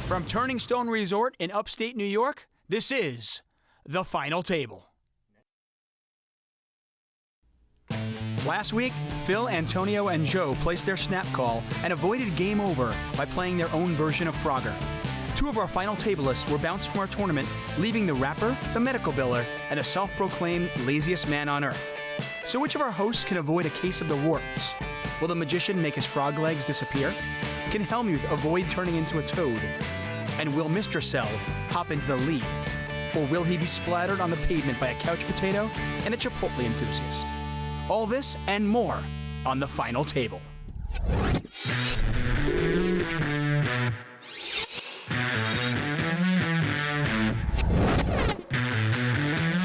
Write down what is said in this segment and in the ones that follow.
From Turningstone Resort in upstate New York, this is The Final Table. Last week, Phil, Antonio, and Joe placed their snap call and avoided game over by playing their own version of Frogger. Two of our final tablists were bounced from our tournament, leaving the rapper, the medical biller, and the self-proclaimed laziest man on earth. So which of our hosts can avoid a case of the warts? Will the magician make his frog legs disappear? Can Helmuth avoid turning into a toad? And will Mr. Cell hop into the lead? Or will he be splattered on the pavement by a couch potato and a Chipotle enthusiast? All this and more on The Final Table. I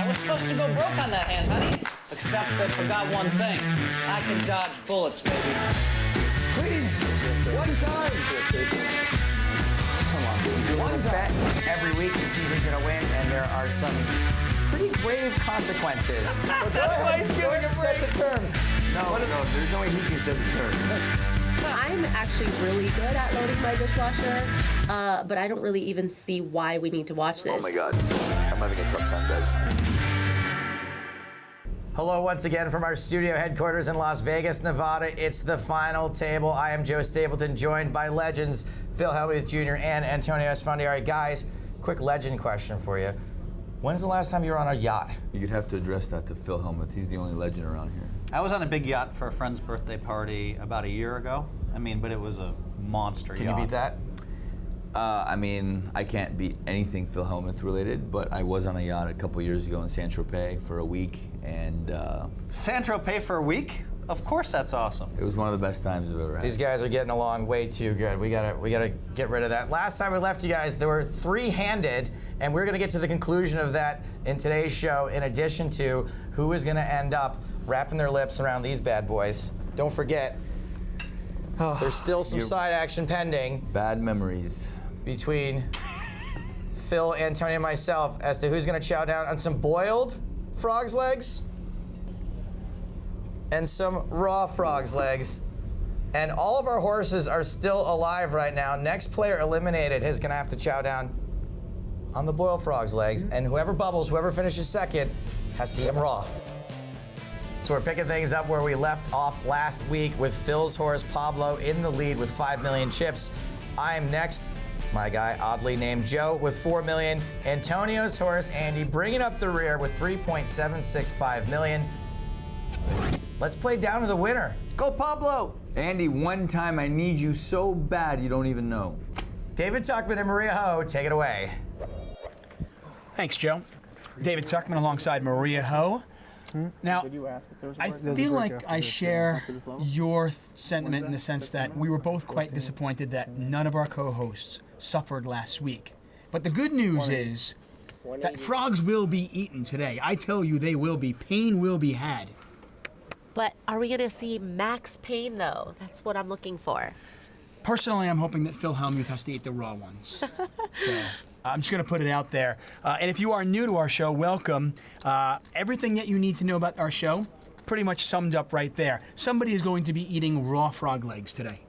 was supposed to go broke on that hand, honey. Except I forgot one thing. I can dodge bullets, baby. Please, one time. Come on, baby. One bet every week to see who's going to win, and there are some pretty grave consequences. So go ahead and set the terms. No, there's no way he can set the terms. I'm actually really good at loading my dishwasher, but I don't really even see why we need to watch this. Oh my God, I'm having a tough time, guys. Hello once again from our studio headquarters in Las Vegas, Nevada. It's The Final Table. I am Joe Stapleton, joined by legends Phil Helmuth Jr. and Antonio Esfandiari. Guys, quick legend question for you. When's the last time you were on a yacht? You'd have to address that to Phil Helmuth. He's the only legend around here. I was on a big yacht for a friend's birthday party about a year ago. But it was a monster yacht. Can you beat that? I can't beat anything Phil Helmuth related, but I was on a yacht a couple years ago in Saint-Tropez for a week, and Saint-Tropez for a week? Of course, that's awesome. it was one of the best times I've ever had. These guys are getting along way too good. We gotta get rid of that. Last time we left you guys, they were three-handed, and we're gonna get to the conclusion of that in today's show, in addition to who is gonna end up wrapping their lips around these bad boys. Don't forget, there's still some side action pending Bad memories. between Phil, Antonio, and myself as to who's gonna chow down on some boiled frog's legs and some raw frog's legs. And all of our horses are still alive right now. Next player eliminated is gonna have to chow down on the boiled frog's legs, and whoever bubbles, whoever finishes second, has to eat them raw. So we're picking things up where we left off last week with Phil's horse Pablo in the lead with 5 million chips. I'm next, my guy oddly named Joe with 4 million. Antonio's horse Andy bringing up the rear with 3.765 million. Let's play down to the winner. Go Pablo! Andy, one time I need you so bad you don't even know. David Tuckman and Maria Ho, take it away. Thanks, Joe. David Tuckman alongside Maria Ho. Now, I feel like I share your sentiment in the sense that we were both quite disappointed that none of our co-hosts suffered last week. But the good news is that frogs will be eaten today. I tell you, they will be. Pain will be had. But are we going to see max pain, though? That's what I'm looking for. Personally, I'm hoping that Phil Helmuth has to eat the raw ones. So I'm just going to put it out there. And if you are new to our show, welcome. Everything that you need to know about our show, pretty much summed up right there. Somebody is going to be eating raw frog legs today.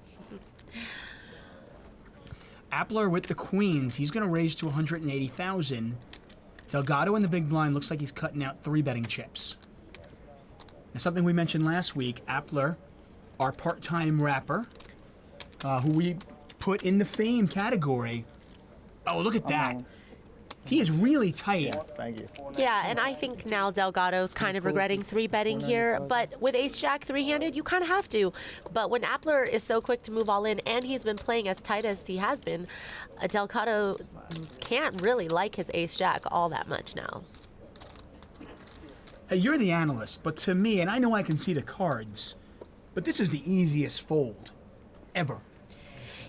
Appler with the queens. He's going to raise to 180,000. Delgado in the big blind looks like he's cutting out 3 betting chips. Now, something we mentioned last week, Appler, our part-time rapper, who we put in the fame category. Oh, look at that. He is really tight. Thank you. Yeah, and I think now Delgado's kind of regretting 3-betting here, but with ace-jack 3-handed, you kind of have to. But when Appler is so quick to move all in, and he's been playing as tight as he has been, Delgado can't really like his ace-jack all that much now. Hey, you're the analyst, but to me, and I know I can see the cards, but this is the easiest fold ever.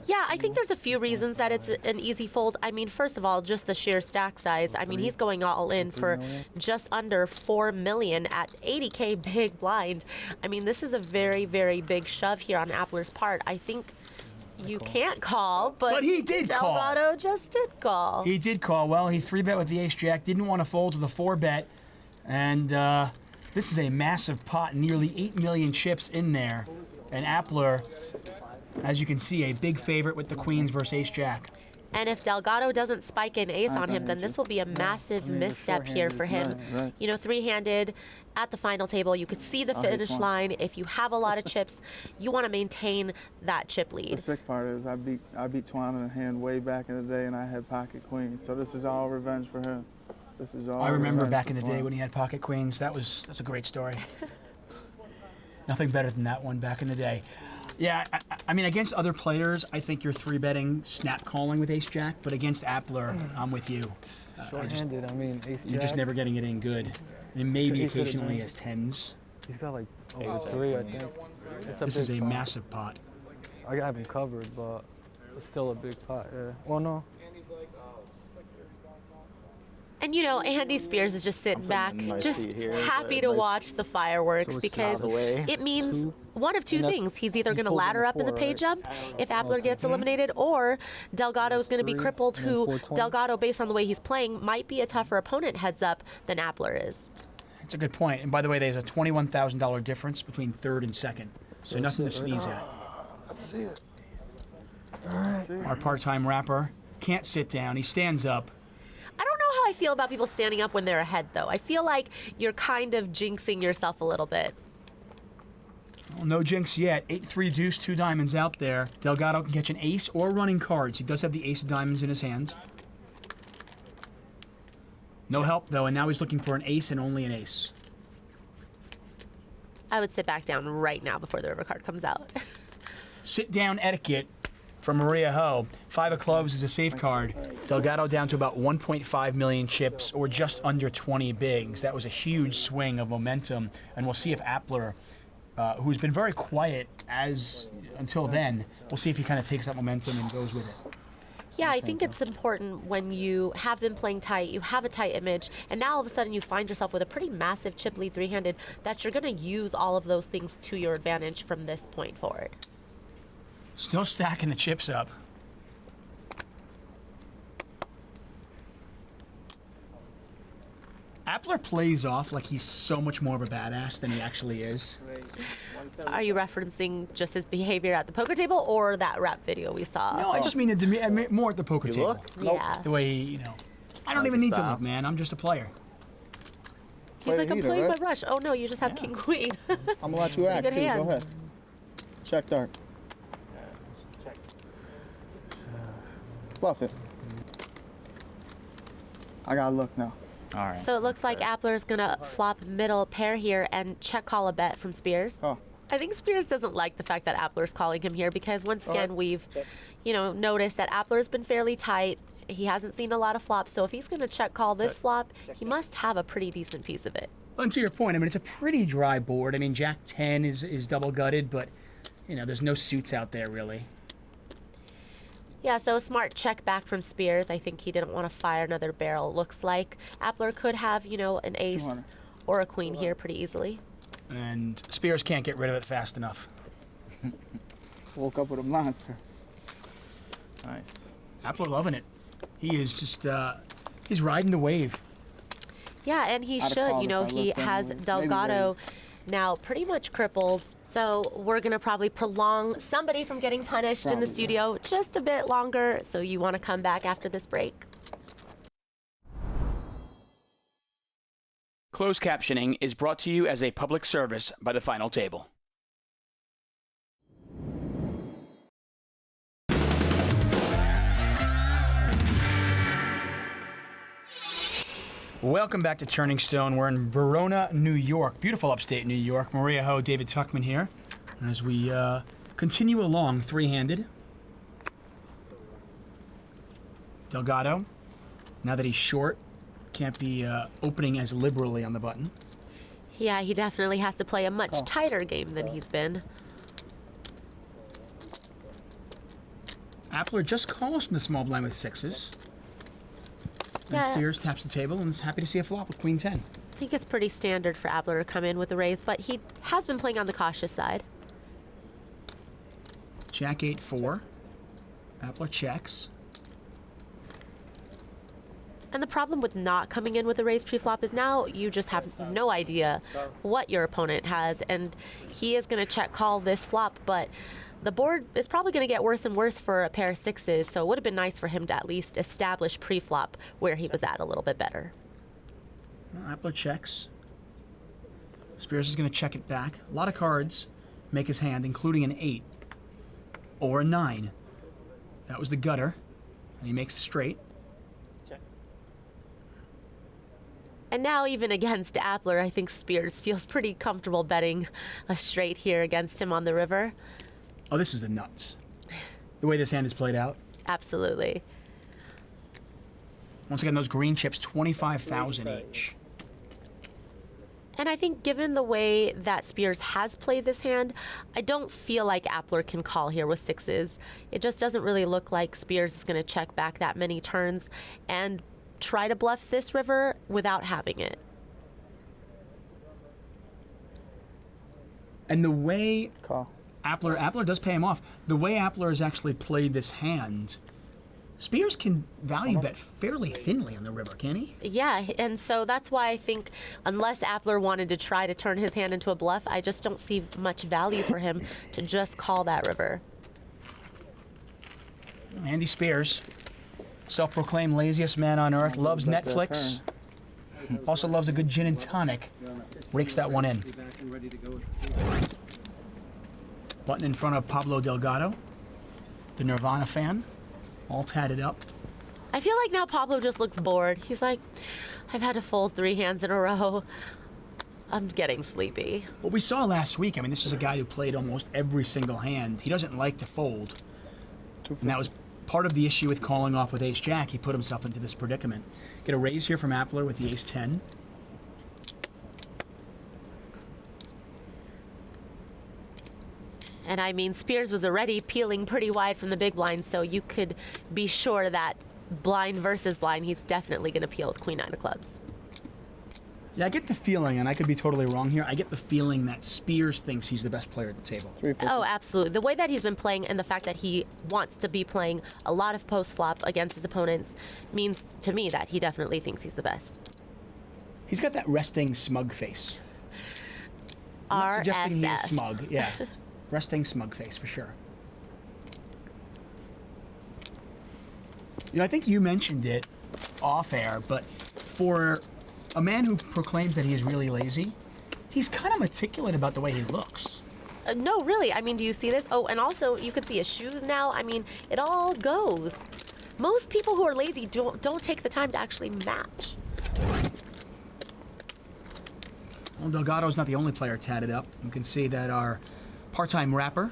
Yeah, I think there's a few reasons that it's an easy fold. I mean, first of all, just the sheer stack size. I mean, he's going all in for just under 4 million at 80K big blind. I mean, this is a very, very big shove here on Appler's part. I think you can't call, but he did call. Delgado just did call. He did call. Well, he 3-bet with the ace-jack, didn't want to fold to the 4-bet, and this is a massive pot, nearly 8 million chips in there. And Appler, as you can see, a big favorite with the queens versus ace-jack. And if Delgado doesn't spike an ace on him, then this will be a massive misstep here for him. You know, three-handed at the final table, you could see the finish line. If you have a lot of chips, you want to maintain that chip lead. The sick part is I beat Twan in a hand way back in the day, and I had pocket queens. So this is all revenge for him. This is all. I remember revenge back in for the day Twan. when he had pocket queens. That's a great story. Nothing better than that one back in the day. Yeah, I mean, against other players, I think you're three-betting snap calling with ace-jack, but against Appler, I'm with you. Short-handed, I mean, ace-jack. You're just never getting it in good. And maybe He could've occasionally done- as tens. He's got like over 3, I think. It's This is a big pot. massive pot. I have him covered, but it's still a big pot, yeah. Well, no. And you know, Andy Spears is just sitting back, just happy to watch the fireworks because it means one of two things. He's either going to ladder up in the pay jump if Appler gets eliminated, or Delgado's going to be crippled, who Delgado, based on the way he's playing, might be a tougher opponent heads up than Appler is. That's a good point. And by the way, there's a $21,000 difference between third and second, so nothing to sneeze at. Let's see it. Our part-time rapper can't sit down. He stands up. I don't know how I feel about people standing up when they're ahead, though. I feel like you're kind of jinxing yourself a little bit. Well, no jinx yet. 8-3 deuce, 2 diamonds out there. Delgado can catch an ace or running cards. He does have the ace of diamonds in his hand. No help, though, and now he's looking for an ace and only an ace. I would sit back down right now before the river card comes out. Sit-down etiquette from Maria Ho. 5 of clubs is a safe card. Delgado down to about 1.5 million chips, or just under 20 bigs. That was a huge swing of momentum, and we'll see if Appler, who's been very quiet until then, we'll see if he kind of takes that momentum and goes with it. Yeah, I think it's important when you have been playing tight, you have a tight image, and now all of a sudden you find yourself with a pretty massive chip lead three-handed, that you're going to use all of those things to your advantage from this point forward. Still stacking the chips up. Appler plays off like he's so much more of a badass than he actually is. Are you referencing just his behavior at the poker table or that rap video we saw? No, I just mean I mean more at the poker table. Yeah. The way, I don't even need to look, man. I'm just a player. He's like, I'm heater, playing right? my rush. Oh no, you just have king queen. I'm gonna let you act Good too. hand. Go ahead. Check dart. Bluff it. I gotta look now. All right. So it looks like Appler is gonna flop middle pair here and check call a bet from Spears. Oh. I think Spears doesn't like the fact that Appler's calling him here because once again we've, noticed that Appler's been fairly tight. He hasn't seen a lot of flops, so if he's gonna check call this flop, he must have a pretty decent piece of it. Well, and to your point, I mean, it's a pretty dry board. I mean, Jack 10 is double gutted, but, there's no suits out there really. Yeah, so a smart check back from Spears. I think he didn't want to fire another barrel. Looks like Appler could have, an ace or a queen here pretty easily. And Spears can't get rid of it fast enough. Woke up with a monster. Nice. Appler loving it. He is just, he's riding the wave. Yeah, and he I'd have should. called if I He looked has anyway. Maybe Delgado raise. now pretty much crippled. So we're going to probably prolong somebody from getting punished in the studio just a bit longer. So you want to come back after this break. Closed captioning is brought to you as a public service by the Final Table. Welcome back to Turningstone. We're in Verona, New York. Beautiful upstate New York. Maria Ho, David Tuckman here. As we continue along three-handed. Delgado, now that he's short, can't be opening as liberally on the button. Yeah, he definitely has to play a much tighter game than he's been. Appler just calls from the small blind with sixes. And Yeah. Spears taps the table and is happy to see a flop with queen 10. I think it's pretty standard for Appler to come in with a raise, but he has been playing on the cautious side. Jack 8-4. Appler checks. And the problem with not coming in with a raise pre-flop is now you just have no idea what your opponent has, and he is going to check call this flop, but the board is probably going to get worse and worse for a pair of sixes, so it would have been nice for him to at least establish pre-flop where he was at a little bit better. Well, Appler checks. Spears is going to check it back. A lot of cards make his hand, including an 8 or a 9. That was the gutter, and he makes the straight. And now, even against Appler, I think Spears feels pretty comfortable betting a straight here against him on the river. Oh, this is the nuts. The way this hand is played out. Absolutely. Once again, those green chips, 25,000 each. And I think given the way that Spears has played this hand, I don't feel like Appler can call here with sixes. It just doesn't really look like Spears is going to check back that many turns and try to bluff this river without having it. And the way Call. Appler does pay him off. The way Appler has actually played this hand, Spears can value bet fairly thinly on the river, can he? Yeah, and so that's why I think unless Appler wanted to try to turn his hand into a bluff, I just don't see much value for him to just call that river. Andy Spears, self-proclaimed laziest man on earth, loves Bet that Netflix, also loves a good gin and tonic, rakes that one in. Button in front of Pablo Delgado, the Nirvana fan, all tatted up. I feel like now Pablo just looks bored. He's like, I've had to fold 3 hands in a row. I'm getting sleepy. What we saw last week, I mean, this is a guy who played almost every single hand. He doesn't like to fold. And that was part of the issue with calling off with ace-jack. He put himself into this predicament. Get a raise here from Appler with the ace-10. And I mean, Spears was already peeling pretty wide from the big blind, so you could be sure that blind versus blind, he's definitely going to peel with queen 9 of clubs. Yeah, I get the feeling, and I could be totally wrong here, I get the feeling that Spears thinks he's the best player at the table. 350. Oh, absolutely. The way that he's been playing and the fact that he wants to be playing a lot of post-flop against his opponents means to me that he definitely thinks he's the best. He's got that resting smug face. I'm not suggesting he's RSF. smug, yeah. Resting smug face, for sure. You know, I think you mentioned it off-air, but for a man who proclaims that he is really lazy, he's kind of meticulous about the way he looks. No, really. I mean, do you see this? Oh, and also you can see his shoes now. I mean, it all goes. Most people who are lazy don't take the time to actually match. Well, Delgado's not the only player tatted up. You can see that our part-time rapper,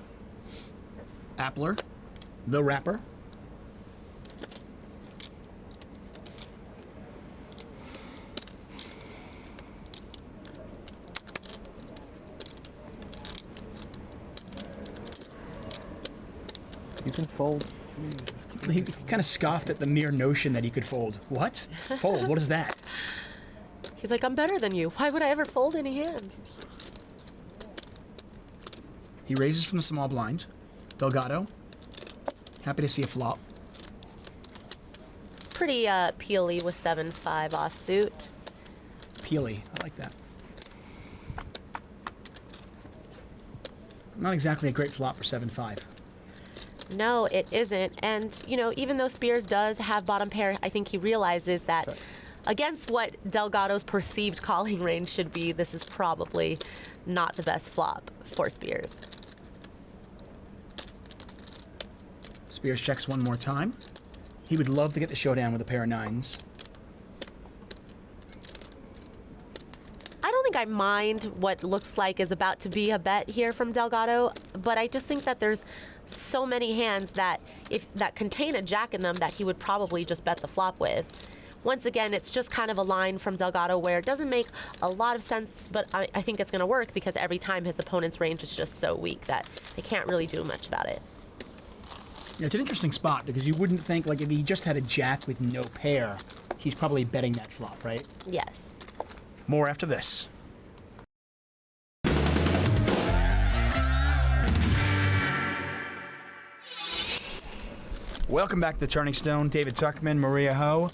Appler, the rapper, You can fold. Jesus. he kind of scoffed at the mere notion that he could fold. What? Fold? What is that? He's like, I'm better than you. Why would I ever fold any hands? He raises from the small blind. Delgado, happy to see a flop. Pretty peely with 7-5 offsuit. Peely, I like that. Not exactly a great flop for 7-5. No, it isn't. And, you know, even though Spears does have bottom pair, I think he realizes that against what Delgado's perceived calling range should be, this is probably not the best flop for Spears. Spears checks one more time. He would love to get the showdown with a pair of 9s. I don't think I mind what looks like is about to be a bet here from Delgado, but I just think that there's so many hands that that contain a jack in them that he would probably just bet the flop with. Once again, it's just kind of a line from Delgado where it doesn't make a lot of sense, but I think it's going to work because every time his opponent's range is just so weak that they can't really do much about it. Yeah, it's an interesting spot because you wouldn't think, like, if he just had a jack with no pair, he's probably betting that flop, right? Yes. More after this. Welcome back to Turningstone. David Tuckman, Maria Ho,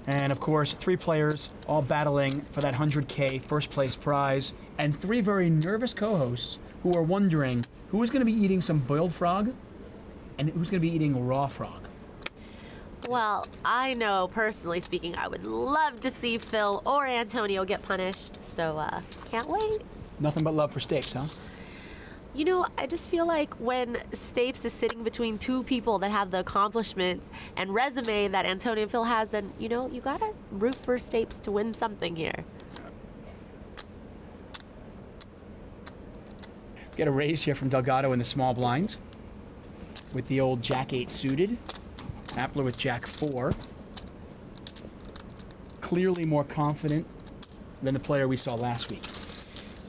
and of course, 3 players all battling for that 100K first place prize, and 3 very nervous co-hosts who are wondering Who's going to be eating some boiled frog, and who's going to be eating raw frog? Well, I know, personally speaking, I would love to see Phil or Antonio get punished, so can't wait. Nothing but love for steaks, huh? You know, I just feel like when Stapes is sitting between two people that have the accomplishments and resume that Antonio and Phil has, then, you know, you gotta root for Stapes to win something here. Get a raise here from Delgado in the small blinds with the old Jack 8 suited. Appler with Jack 4. Clearly more confident than the player we saw last week.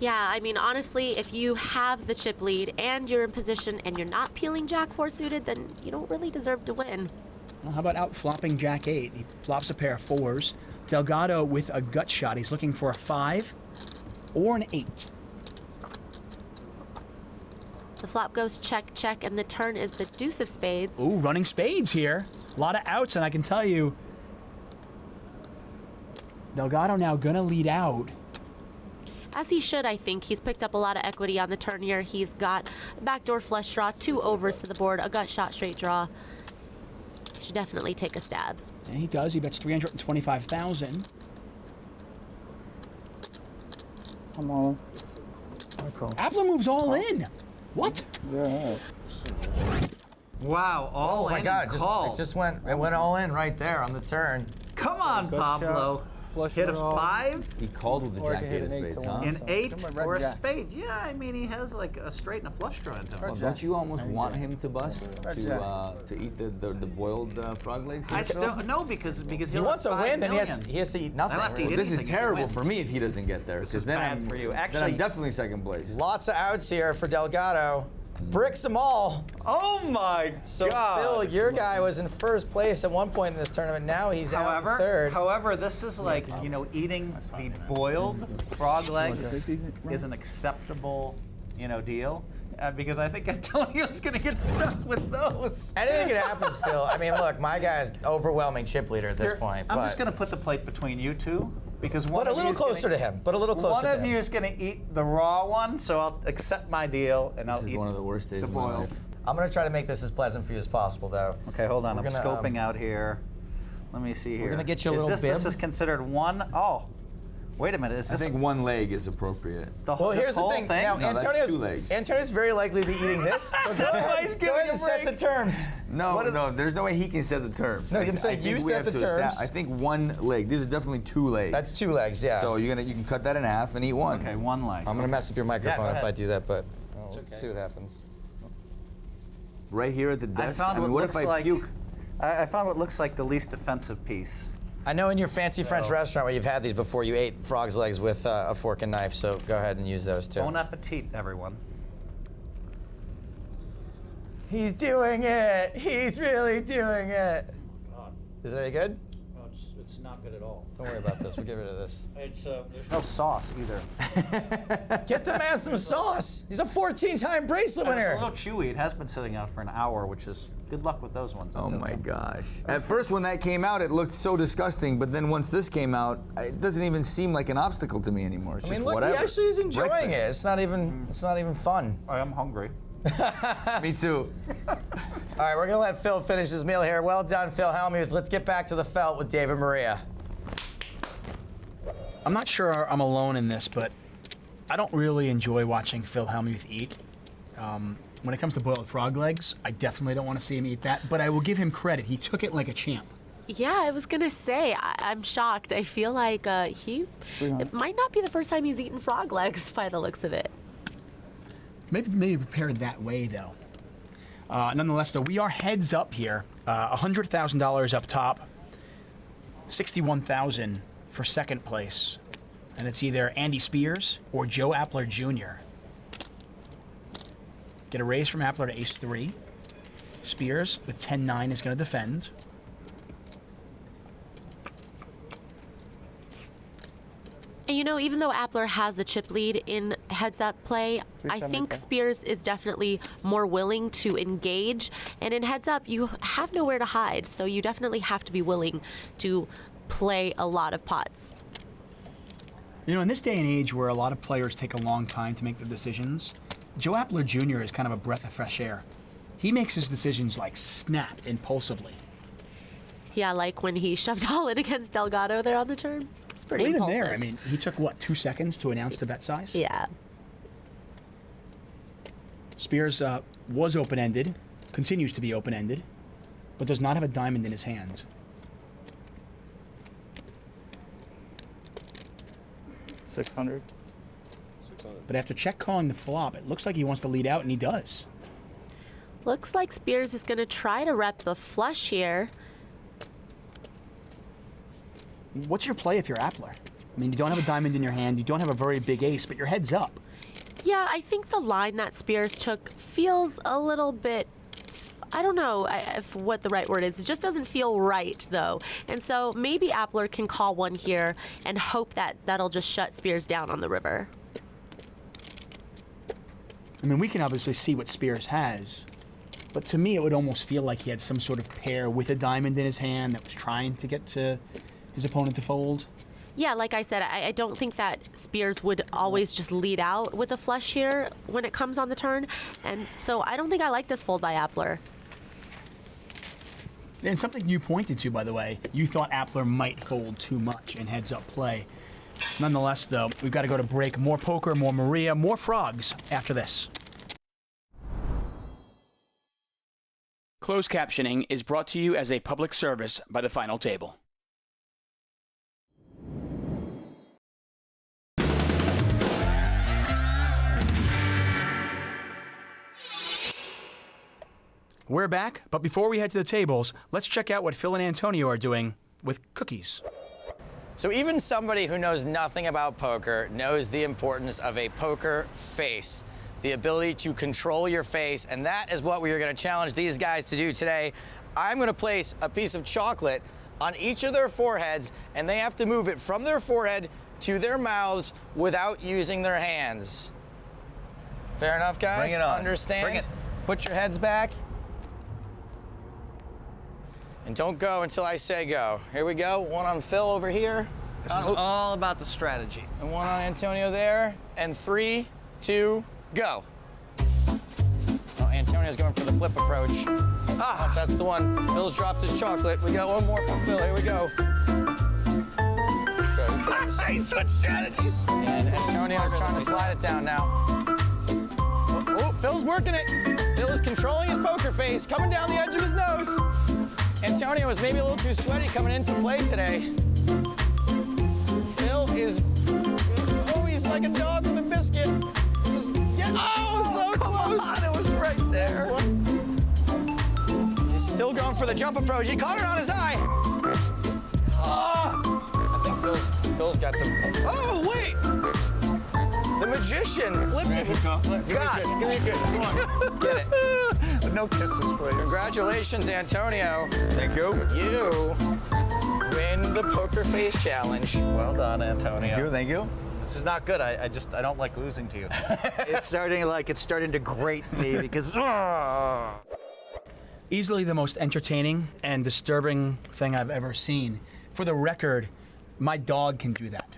Yeah, I mean, honestly, if you have the chip lead and you're in position and you're not peeling Jack 4 suited, then you don't really deserve to win. Well, how about out flopping Jack 8? He flops a pair of 4s. Delgado with a gut shot. He's looking for a 5 or an 8. The flop goes check, check, and the turn is the deuce of spades. Ooh, running spades here. A lot of outs, and I can tell you, Delgado now gonna lead out. As he should, I think. He's picked up a lot of equity on the turn here. He's got a backdoor flush draw, 2 overs to the board, a gut shot straight draw. Should definitely take a stab. And he does. He bets 325,000. I'm all Appler moves all in. What? Yeah. Wow, all Oh my in God! and It went all in right there on the turn. Come on, Good Pablo. shot. Flush Hit a draw. 5, He called with the Or I Jack can hit 8 of an 8 spades, to huh? one. an 8, Come on, red or a jack. spade. Yeah, I mean, he has like a straight and a flush draw into him. Well, don't you almost want him to bust Jack. to eat the boiled frog legs? I here, Phil? don't know because He he'll wants a have win, 5 then million. he has to eat nothing. I'll have to eat really. This is anything if he terrible wins. for me if he doesn't get there, This because is then bad I'm for you. then Actually- I'm definitely second place. Lots of outs here for Delgado. Bricks them all. Oh my So God. Phil, your guy was in first place at one point in this tournament. Now he's out in third. However, this is like, you know, eating the boiled frog legs is an acceptable, you know, deal. Because I think Antonio's going to get stuck with those. Anything can happen still. I mean, look, my guy's overwhelming chip leader at this point. I'm but, just going to put the plate between you two because one but a of little you is closer gonna, to him. But a little closer One to of him. you is going to eat the raw one, so I'll accept my deal and This I'll is eat one of the worst days the of my boiled. life. I'm gonna try to make this as pleasant for you as possible, though. Okay, hold on. We're I'm gonna, scoping out here. Let me see here. gonna get you a Is little this, This bib. is considered one. Oh, wait a minute. Is I this think one leg is appropriate. the whole, Well, this here's the whole thing. thing? Now, No, that's 2 legs. Antonio's very likely to be eating this. So go ahead, He's go giving ahead a and set the break. terms. No, there's no way he can set the terms. No, I'm saying I think you we set have the to terms. I think one leg. These are definitely 2 legs. That's 2 legs, yeah. So you can cut that in half and eat one. Okay, one leg. I'm gonna mess up your microphone go if I ahead. do that, but let's see what happens. Right here at the I desk. found mean, what what if looks I like. puke? I found what looks like the least offensive piece. I know in your fancy French restaurant where you've had these before, you ate frog's legs with a fork and knife, so go ahead and use those too. Bon appetit, everyone. He's doing it! He's really doing it! Is that any good? No, it's not good at all. Don't worry about this, we'll get rid of this. There's no sauce either. Get the man some sauce! He's a 14-time bracelet And it's a winner! little chewy. It has been sitting out for an hour, which is good luck with those ones. Oh my gosh. At first when that came out, it looked so disgusting, but then once this came out, it doesn't even seem like an obstacle to me anymore. It's I mean, just look, whatever. he actually is enjoying Breakfast. it. It's not even fun. I am hungry. Me too. All right, we're gonna let Phil finish his meal here. Well done, Phil Hellmuth. Let's get back to the felt with David Maria. I'm not sure I'm alone in this, but I don't really enjoy watching Phil Hellmuth eat. When it comes to boiled frog legs, I definitely don't want to see him eat that, but I will give him credit. He took it like a champ. Yeah, I was gonna say, I'm shocked. I feel like it might not be the first time he's eaten frog legs by the looks of it. Maybe prepared that way, though. Nonetheless, though, we are heads up here. $100,000 up top, $61,000 for second place, and it's either Andy Spears or Joe Appler Jr. Get a raise from Appler to ace-3. Spears with 10-9 is going to defend. And you know, even though Appler has the chip lead in heads-up play, I think Spears is definitely more willing to engage. And in heads-up, you have nowhere to hide, so you definitely have to be willing to play a lot of pots. You know, in this day and age where a lot of players take a long time to make their decisions, Joe Appler Jr. is kind of a breath of fresh air. He makes his decisions like snap, impulsively. Yeah, like when he shoved all in against Delgado there on the turn. It's pretty Well, even impulsive. there, I mean, he took, what, 2 seconds to announce the bet size? Yeah. Spears was open-ended, continues to be open-ended, but does not have a diamond in his hand. $600. But after check calling the flop, it looks like he wants to lead out, and he does. Looks like Spears is going to try to rep the flush here. What's your play if you're Appler? I mean, you don't have a diamond in your hand, you don't have a very big ace, but your head's up. Yeah, I think the line that Spears took feels a little bit, I don't know if what the right word is. It just doesn't feel right, though. And so maybe Appler can call one here and hope that that'll just shut Spears down on the river. I mean, we can obviously see what Spears has, but to me, it would almost feel like he had some sort of pair with a diamond in his hand that was trying to get to his opponent to fold. Yeah, like I said, I don't think that Spears would always just lead out with a flush here when it comes on the turn. And so I don't think I like this fold by Appler. And something you pointed to, by the way, you thought Appler might fold too much in heads-up play. Nonetheless, though, we've got to go to break. More poker, more Maria, more frogs after this. Closed captioning is brought to you as a public service by the Final Table. We're back, but before we head to the tables, let's check out what Phil and Antonio are doing with cookies. So even somebody who knows nothing about poker knows the importance of a poker face, the ability to control your face, and that is what we are going to challenge these guys to do today. I'm going to place a piece of chocolate on each of their foreheads, and they have to move it from their forehead to their mouths without using their hands. Fair enough, guys? Bring it on. Understand? Bring it. Put your heads back. And don't go until I say go. Here we go. One on Phil over here. This is all about the strategy. And one on Antonio there. And 3, 2, go. Oh, Antonio's going for the flip approach. Ah, that's the one. Phil's dropped his chocolate. We got one more from Phil. Here we go. Nice, what strategies? And Antonio's trying to slide it down now. Oh, Phil's working it. Phil is controlling his poker face, coming down the edge of his nose. Antonio is maybe a little too sweaty coming into play today. Phil is, oh, he's like a dog with a biscuit. Oh, so close. It was right there. He's still going for the jump approach. He caught it on his eye. Oh, I think Phil's got the, oh, wait. The magician flipped it. God, give me a kiss. Come on. Get it. No kisses, please. Congratulations, Antonio. Thank you. You win the poker face challenge. Well done, Antonio. Thank you. This is not good. I don't like losing to you. It's starting to grate me because. Easily the most entertaining and disturbing thing I've ever seen. For the record, my dog can do that.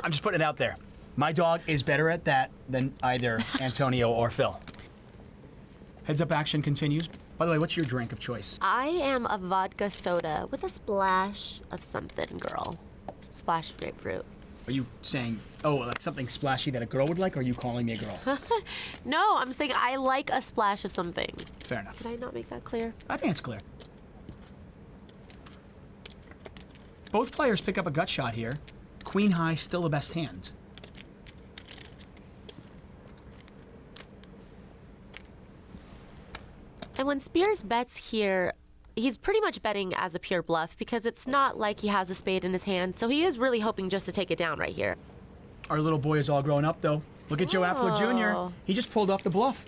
I'm just putting it out there. My dog is better at that than either Antonio or Phil. Heads up action continues. By the way, what's your drink of choice? I am a vodka soda with a splash of something, girl. Splash of grapefruit. Are you saying, oh, like something splashy that a girl would like, or are you calling me a girl? No, I'm saying I like a splash of something. Fair enough. Did I not make that clear? I think it's clear. Both players pick up a gut shot here. Queen high, still the best hand. And when Spears bets here, he's pretty much betting as a pure bluff because it's not like he has a spade in his hand. So he is really hoping just to take it down right here. Our little boy is all grown up, though. Look at Joe Appler Jr. He just pulled off the bluff.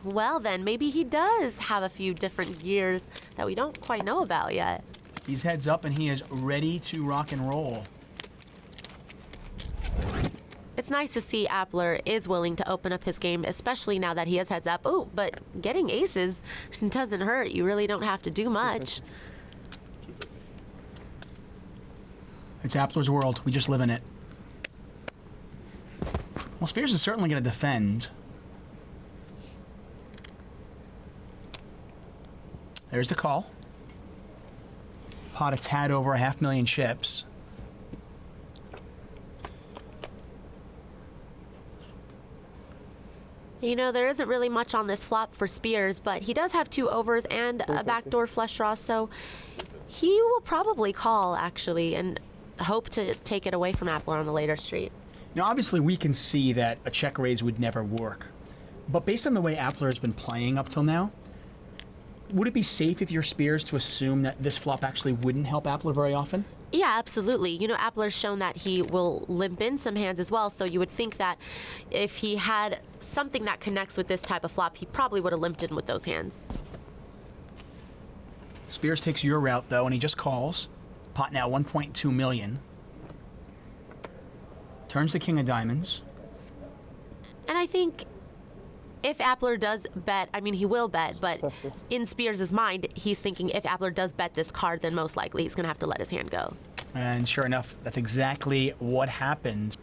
Well, then, maybe he does have a few different gears that we don't quite know about yet. He's heads up, and he is ready to rock and roll. It's nice to see Appler is willing to open up his game, especially now that he has heads up. Oh, but getting aces doesn't hurt. You really don't have to do much. It's Appler's world. We just live in it. Well, Spears is certainly going to defend. There's the call. Pot a tad over 500,000 chips. You know, there isn't really much on this flop for Spears, but he does have 2 overs and a backdoor flush draw, so he will probably call, actually, and hope to take it away from Appler on the later street. Now, obviously, we can see that a check raise would never work. But based on the way Appler has been playing up till now, would it be safe if you're Spears to assume that this flop actually wouldn't help Appler very often? Yeah, absolutely. You know, Appler's shown that he will limp in some hands as well, so you would think that if he had something that connects with this type of flop, he probably would have limped in with those hands. Spears takes your route, though, and he just calls. Pot now 1.2 million. Turns the king of diamonds. And I think if Appler does bet, I mean, he will bet, but in Spears' mind, he's thinking if Appler does bet this card, then most likely he's going to have to let his hand go. And sure enough, that's exactly what happened.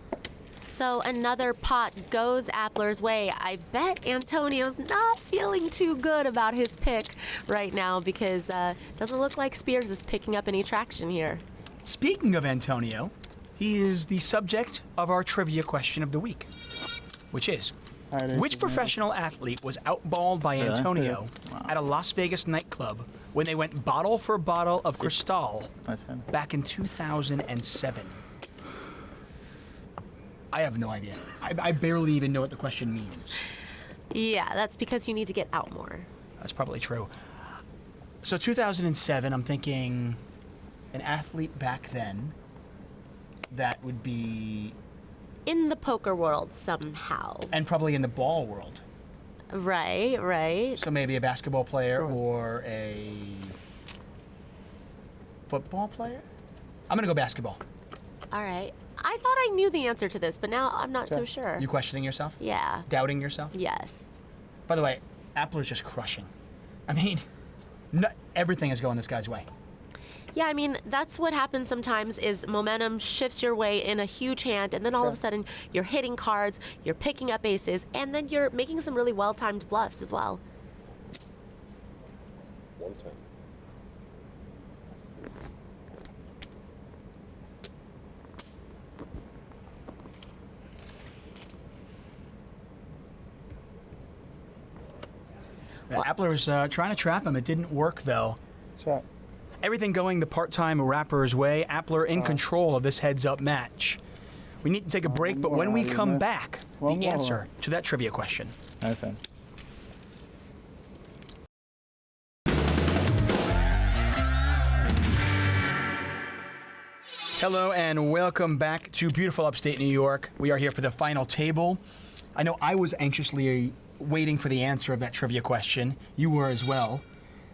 So another pot goes Appler's way. I bet Antonio's not feeling too good about his pick right now because doesn't look like Spears is picking up any traction here. Speaking of Antonio, he is the subject of our trivia question of the week, which is, which professional athlete was outballed by Antonio at a Las Vegas nightclub when they went bottle for bottle of Cristal back in 2007? I have no idea. I barely even know what the question means. Yeah, that's because you need to get out more. That's probably true. So 2007, I'm thinking an athlete back then that would be... in the poker world somehow. And probably in the ball world. Right, right. So maybe a basketball player or a football player? I'm gonna go basketball. All right. I thought I knew the answer to this, but now I'm not so sure. You questioning yourself? Yeah. Doubting yourself? Yes. By the way, Appler's just crushing. I mean, everything is going this guy's way. Yeah, I mean, that's what happens sometimes is momentum shifts your way in a huge hand, and then all of a sudden you're hitting cards, you're picking up aces, and then you're making some really well-timed bluffs as well. 110. Appler was trying to trap him. It didn't work, though. Check. Everything going the part-time rapper's way. Appler in control of this heads-up match. We need to take a break, but when we come back, the answer to that trivia question. Nice one. Hello and welcome back to beautiful upstate New York. We are here for the final table. I know I was anxiously waiting for the answer of that trivia question. You were as well.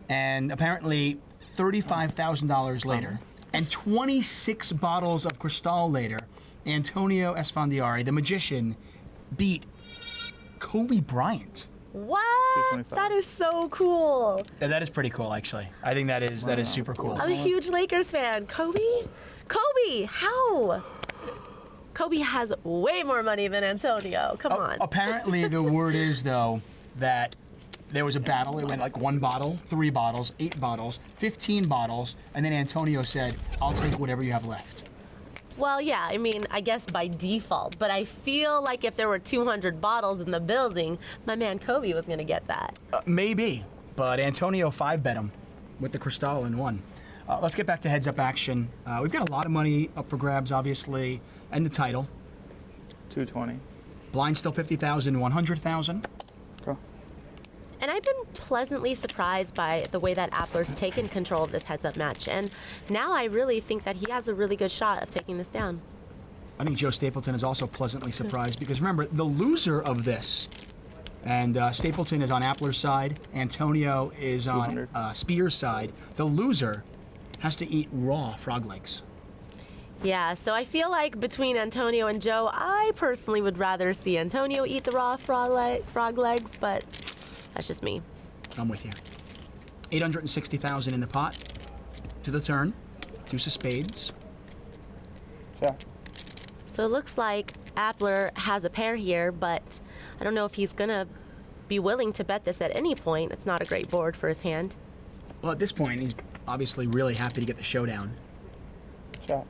And apparently $35,000 later and 26 bottles of Cristal later, Antonio Esfandiari, the magician, beat Kobe Bryant. What? That is so cool. Yeah, that is pretty cool, actually. I think that is super cool. I'm a huge Lakers fan. Kobe? Kobe, how? Kobe has way more money than Antonio. Come on. Apparently, the word is, though, that there was a battle. It went like 1 bottle, 3 bottles, 8 bottles, 15 bottles, and then Antonio said, I'll take whatever you have left. Well, yeah, I mean, I guess by default, but I feel like if there were 200 bottles in the building, my man Kobe was going to get that. Maybe, but Antonio 5-bet him with the Cristal and won. Let's get back to heads-up action. We've got a lot of money up for grabs, obviously, and the title. 220. Blind still 50,000, 100,000. Go. And I've been pleasantly surprised by the way that Appler's taken control of this heads-up match, and now I really think that he has a really good shot of taking this down. I think Joe Stapleton is also pleasantly surprised because remember, the loser of this, and Stapleton is on Appler's side, Antonio is on Spears' side, the loser has to eat raw frog legs. Yeah, so I feel like between Antonio and Joe, I personally would rather see Antonio eat the raw frog legs, but that's just me. I'm with you. 860,000 in the pot. To the turn. Deuce of spades. Check. So it looks like Appler has a pair here, but I don't know if he's gonna be willing to bet this at any point. It's not a great board for his hand. Well, at this point, he's obviously really happy to get the showdown. Shot.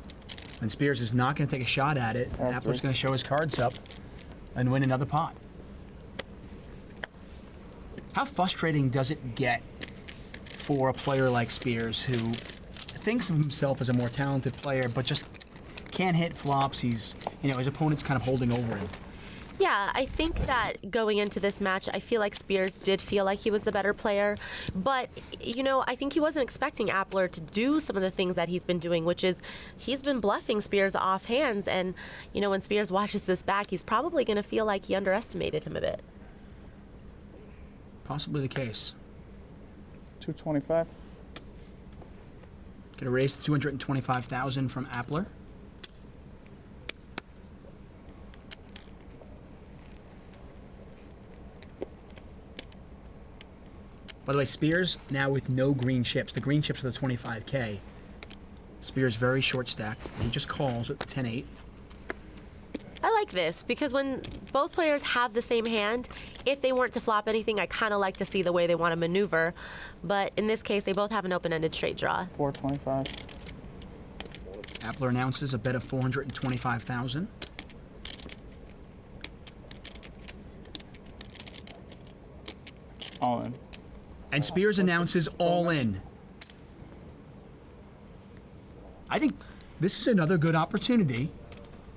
And Spears is not going to take a shot at it. That's Appler's right. going to show his cards up and win another pot. How frustrating does it get for a player like Spears who thinks of himself as a more talented player, but just can't hit flops? His opponent's kind of holding over him. Yeah, I think that going into this match, I feel like Spears did feel like he was the better player. But, I think he wasn't expecting Appler to do some of the things that he's been doing, which is he's been bluffing Spears off hands. And, when Spears watches this back, he's probably going to feel like he underestimated him a bit. Possibly the case. 225. Get a raise to $225,000 from Appler. By the way, Spears now with no green chips. The green chips are the 25K. Spears very short stacked. He just calls with the 10-8. I like this because when both players have the same hand, if they weren't to flop anything, I kind of like to see the way they want to maneuver. But in this case, they both have an open-ended straight draw. 425. Appler announces a bet of $425,000. All in. And Spears announces all in. I think this is another good opportunity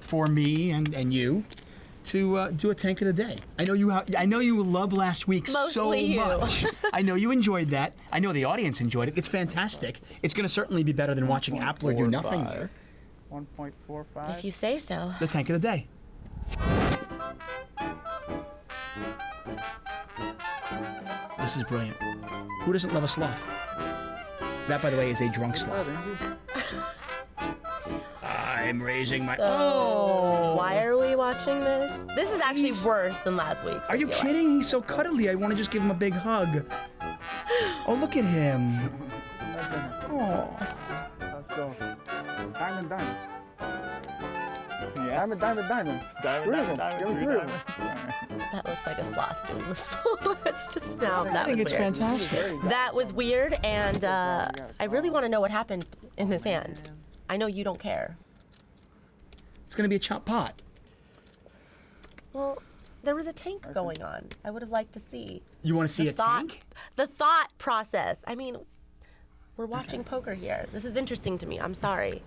for me and you to do a tank of the day. I know you loved last week so Mostly you. much. I know you enjoyed that. I know the audience enjoyed it. It's fantastic. It's going to certainly be better than watching Appler do nothing there. 1.45. If you say so. The tank of the day. This is brilliant. Who doesn't love a sloth? That, by the way, is a drunk sloth. I'm raising my... Why are we watching this? This is actually worse than last week's. Are you kidding? He's so cuddly. I want to just give him a big hug. Oh, look at him. Oh. Let's go. Diamond. Yeah, I'm a diamond. Three of them. Give me three of them. That looks like a sloth doing this. It's just now. That I think was it's weird. fantastic. That was weird, and I really want to know what happened in this hand. I know you don't care. It's going to be a chop pot. Well, there was a tank going on. I would have liked to see. You want to see the a thought, tank? The thought process. I mean, we're watching poker here. This is interesting to me. I'm sorry.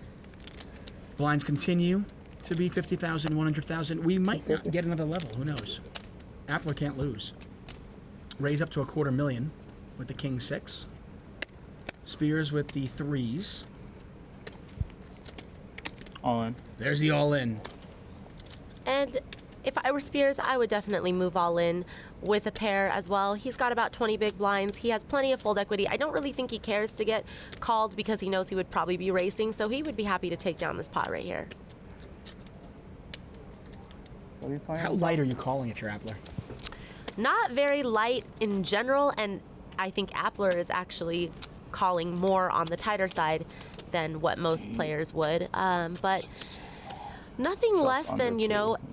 Blinds continue to be 50,000, 100,000. We might not get another level. Who knows? Appler can't lose. Raise up to $250,000 with the king 6. Spears with the 3s. All in. There's the all in. And if I were Spears, I would definitely move all in with a pair as well. He's got about 20 big blinds. He has plenty of fold equity. I don't really think he cares to get called because he knows he would probably be racing, so he would be happy to take down this pot right here. What are you playing? How light are you calling if you're Appler? Not very light in general, and I think Appler is actually calling more on the tighter side than what most players would. But nothing less than,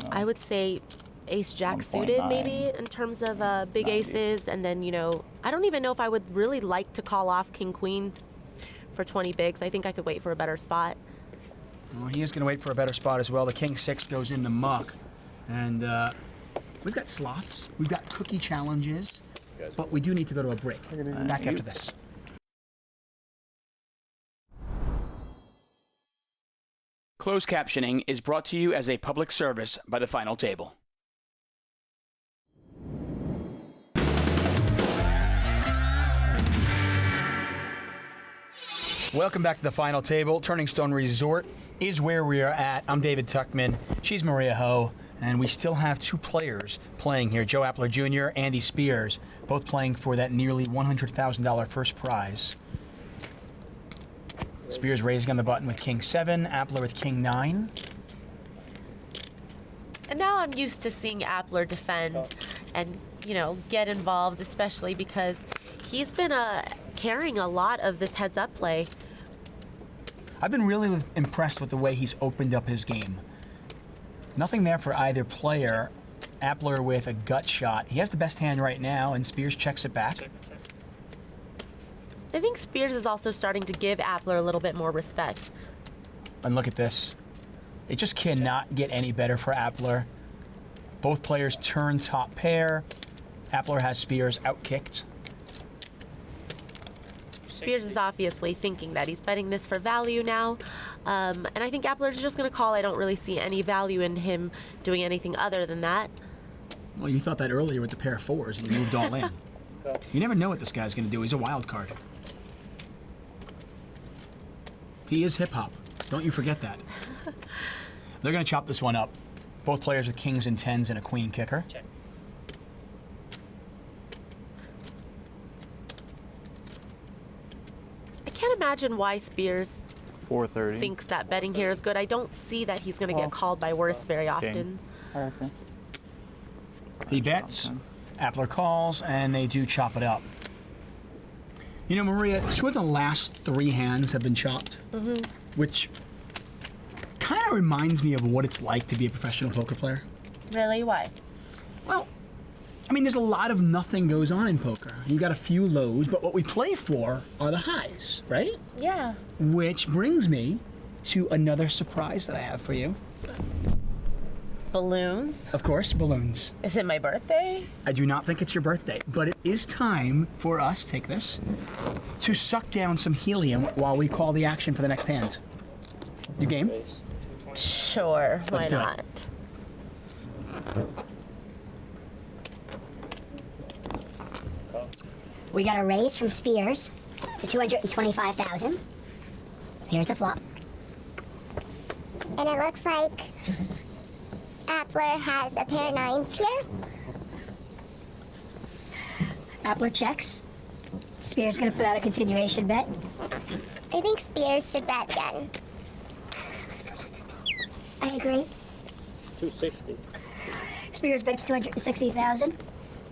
I would say ace-jack suited maybe in terms of big aces. And then, I don't even know if I would really like to call off king-queen for 20 bigs. I think I could wait for a better spot. Well, he is going to wait for a better spot as well. The king 6 goes in the muck. And we've got sloths. We've got cookie challenges. But we do need to go to a break. Back after this. Closed captioning is brought to you as a public service by the Final Table. Welcome back to the Final Table. Turningstone Resort is where we are at. I'm David Tuckman. She's Maria Ho. And we still have two players playing here, Joe Appler Jr., Andy Spears, both playing for that nearly $100,000 first prize. Spears raising on the button with king 7, Appler with king 9. And now I'm used to seeing Appler defend and, get involved, especially because he's been carrying a lot of this heads-up play. I've been really impressed with the way he's opened up his game. Nothing there for either player. Appler with a gut shot. He has the best hand right now, and Spears checks it back. I think Spears is also starting to give Appler a little bit more respect. And look at this. It just cannot get any better for Appler. Both players turn top pair. Appler has Spears outkicked. Spears is obviously thinking that he's betting this for value now. And I think Appler's just going to call. I don't really see any value in him doing anything other than that. Well, you thought that earlier with the pair of fours and you moved all in. You never know what this guy's going to do. He's a wild card. He is hip-hop. Don't you forget that. They're going to chop this one up. Both players with kings and tens and a queen kicker. Check. I can't imagine why Spears 430. thinks that betting here is good. I don't see that he's going to get called by worse very often. King. Okay. He bets, Appler calls, and they do chop it up. You know, Maria, 2 of the last 3 hands have been chopped, which kind of reminds me of what it's like to be a professional poker player. Really? Why? Well, I mean, there's a lot of nothing goes on in poker. You got a few lows, but what we play for are the highs, right? Yeah. Which brings me to another surprise that I have for you. Balloons? Of course, balloons. Is it my birthday? I do not think it's your birthday, but it is time for us, take this, to suck down some helium while we call the action for the next hand. You game? Sure. Why Let's do it. not? We got a raise from Spears to 225,000. Here's the flop. And it looks like Appler has a pair of 9s here. Appler checks. Spears gonna put out a continuation bet. I think Spears should bet again. I agree. 260. Spears bets 260,000.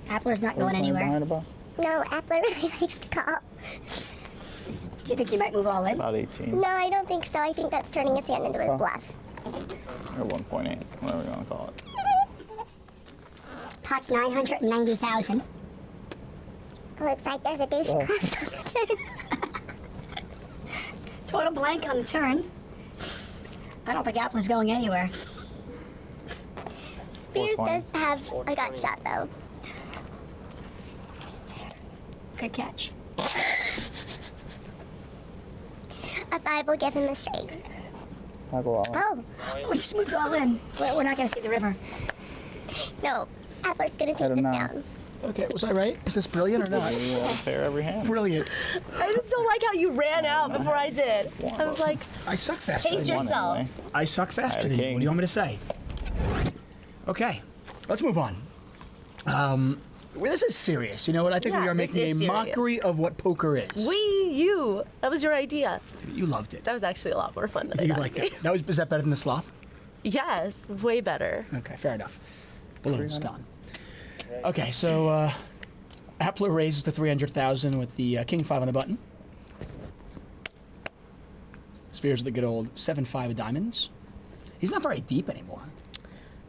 Appler's not going anywhere. No, Appler really likes to call. Do you think he might move all in? About 18. No, I don't think so. I think that's turning his hand into a bluff. Or 1.8, whatever you want to call it. Pot's 990,000. Looks like there's a deuce cross on the turn. Total blank on the turn. I don't think Appler's going anywhere. Spears does have a gut shot, though. Good catch. A 5 will give him a straight. I'll go all in. Oh, We just moved all in. We're not gonna see the river. no. Appler's gonna take Had a this 9. down. Okay, was I right? Is this brilliant or not? We want to pair every hand. Brilliant. I just don't like how you ran out before I did. I was like, I suck faster pace than you. yourself. Anyway. I suck faster I have than you. king. What do you want me to say? Okay, let's move on. Well, this is serious. You know what? I think Yeah, we are this making a is serious. mockery of what poker is. you. That was your idea. You loved it. That was actually a lot more fun than I You thought. liked it. Is that better than the slop? Yes, way better. Okay, fair enough. Balloon's gone. Okay, so Appler raises to 300,000 with the king 5 on the button. Spears with the good old 7-5 of diamonds. He's not very deep anymore.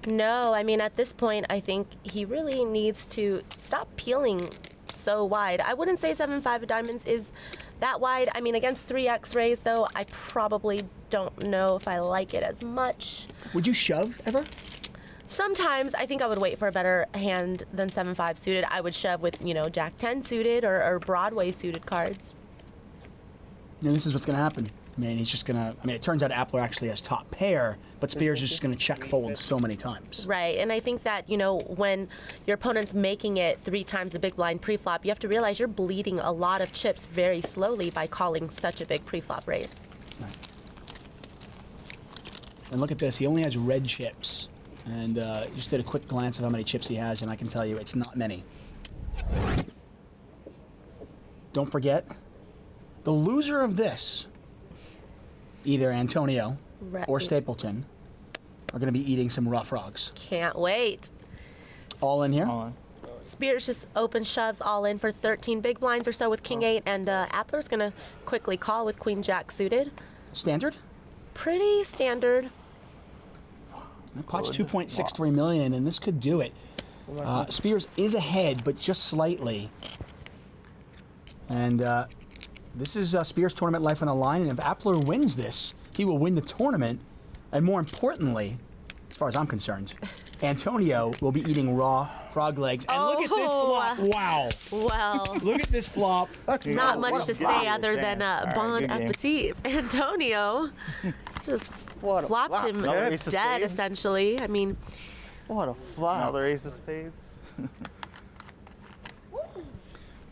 No, I mean, at this point, I think he really needs to stop peeling so wide. I wouldn't say 7-5 of diamonds is that wide. I mean, against 3x raise, though, I probably don't know if I like it as much. Would you shove ever? Sometimes I think I would wait for a better hand than 7-5 suited. I would shove with, Jack 10 suited or Broadway suited cards. You know, this is what's going to happen. I mean, he's just going to... I mean, it turns out Appler actually has top pair, but Spears is just going to check fold so many times. Right, and I think that, when your opponent's making it 3 times the big blind pre-flop, you have to realize you're bleeding a lot of chips very slowly by calling such a big pre-flop raise. Right. And look at this. He only has red chips. And just did a quick glance at how many chips he has, and I can tell you it's not many. Don't forget, the loser of this, either Antonio Right. or Stapleton, are going to be eating some raw frogs. Can't wait. All in here? All in. Spears just open shoves all in for 13 big blinds or so with King 8, and Appler's going to quickly call with Queen Jack suited. Standard? Pretty standard. That pot's 2.63 million, and this could do it. Spears is ahead, but just slightly. And This is Spears tournament life on the line, and if Appler wins this, he will win the tournament, and more importantly, as far as I'm concerned, Antonio will be eating raw frog legs. And look at this flop. Wow. Well, Look at this flop. That's not much to say other than bon appetit. Antonio just flopped him dead, essentially. I mean, what a flop. Another ace of spades.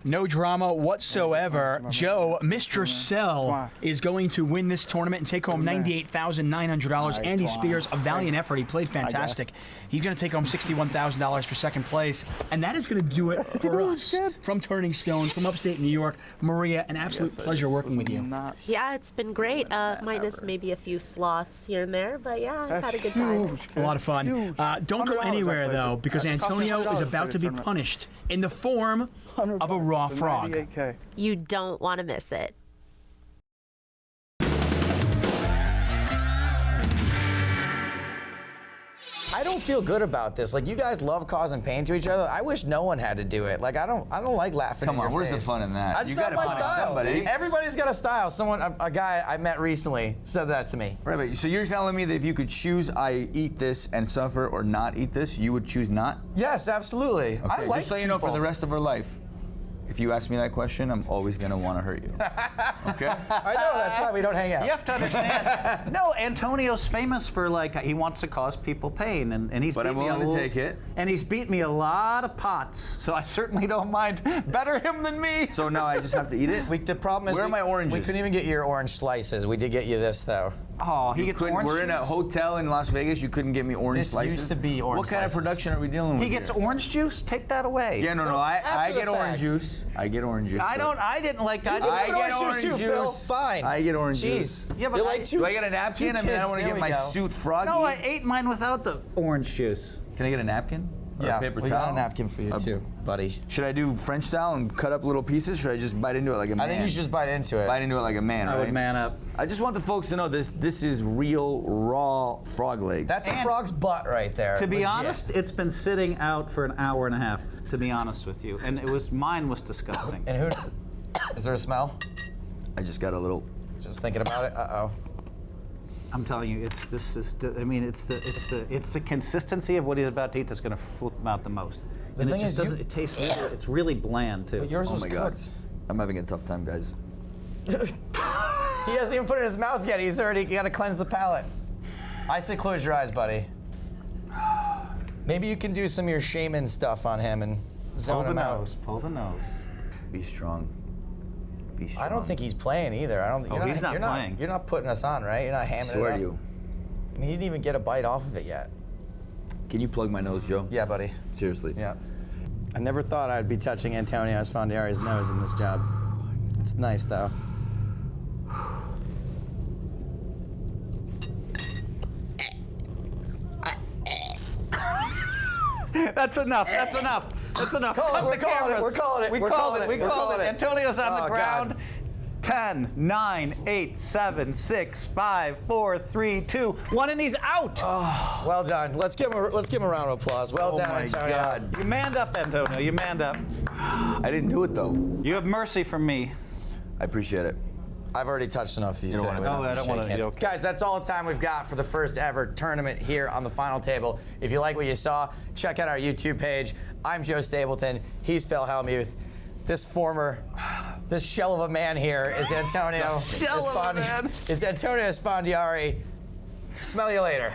No drama whatsoever. Joe, Mr. Sell, is going to win this tournament and take home $98,900. Andy Spears, a valiant effort. He played fantastic. He's going to take home $61,000 for second place. And that is going to do it for us. From Turningstone, from upstate New York, Maria, an absolute pleasure working with you. yeah, it's been great. Minus maybe a few sloths here and there, but yeah, I've had a good time. A lot of fun. Don't go anywhere, though, because Antonio is about to be punished in the form of a raw frog. You don't want to miss it. I don't feel good about this. Like, you guys love causing pain to each other. I wish no one had to do it. Like, I don't like laughing. Come in on, your where's face. the fun in that? That's not my style. Everybody's got a style. A guy I met recently said that to me. Right, but so you're telling me that if you could choose, I eat this and suffer, or not eat this, you would choose not? Yes, absolutely. Okay, I like just so you know, for the rest of our life, if you ask me that question, I'm always gonna want to hurt you. Okay? I know, that's why we don't hang out. You have to understand. No, Antonio's famous for, like, he wants to cause people pain, and he's. But I'm willing to take it. And he's beat me a lot of pots, so I certainly don't mind. Better him than me. So now I just have to eat it? The problem is, where are my oranges? We couldn't even get your orange slices. We did get you this, though. Oh, he gets orange We're in a juice? hotel in Las Vegas. You couldn't get me orange This slices? used to be orange What kind of slices. production are we dealing with He gets here? orange juice? Take that away. Yeah, no, I After get the orange fact. juice. I get orange juice. I didn't like that. I get orange orange juice too, Phil. Fine. I get orange Jeez. juice. Yeah, but You're like Do I get a napkin? I mean, I don't want to There get we my go. suit froggy. No, I ate mine without the orange juice. Can I get a napkin? Or Yeah, a paper we towel? got a napkin for you too, buddy. Should I do French style and cut up little pieces? Should I just bite into it like a man? I think you should just bite into it. Bite into it like a man, I right? would man up. I just want the folks to know this is real raw frog legs. That's a frog's butt right there. To be Legit. honest, it's been sitting out for an hour and a half, to be honest with you. And mine was disgusting. And who? Is there a smell? I just got a little. Just thinking about it. Uh-oh. I'm telling you, it's the consistency of what he's about to eat that's going to flip him out the most. The And thing it just is, doesn't. It tastes. Really, it's really bland too. But yours Oh was my God. cooked. I'm having a tough time, guys. He hasn't even put it in his mouth yet. He's already got to cleanse the palate. I say close your eyes, buddy. Maybe you can do some of your shaman stuff on him and zone him out. Pull the nose. Be strong. Be strong. I don't think he's playing either. I don't. Oh, he's not playing. You're not putting us on, right? You're not hamming I swear it up. to you. I mean, he didn't even get a bite off of it yet. Can you plug my nose, Joe? Yeah, buddy. Seriously. Yeah. I never thought I'd be touching Antonio Esfandiari's nose in this job. It's nice, though. That's enough. That's enough. That's enough. Call it, Cut we're the calling it, cameras. we're calling it, We we're called calling it. it, We we're called calling it. it. Antonio's on Oh, the ground. God. 10, 9, 8, 7, 6, 5, 4, 3, 2, 1, and he's out. Well done. Let's give him a round of applause. Well done, my Antonio. God. You manned up, Antonio. You manned up. I didn't do it though. You have mercy from me. I appreciate it. I've already touched enough of you don't today. wanna- We No, have I don't shake wanna- hands. okay. Guys, that's all the time we've got for the first ever tournament here on the final table. If you like what you saw, check out our YouTube page. I'm Joe Stapleton. He's Phil Hellmuth. This shell of a man here is Antonio. Shell of a man. Is Antonio Esfandiari. Smell you later.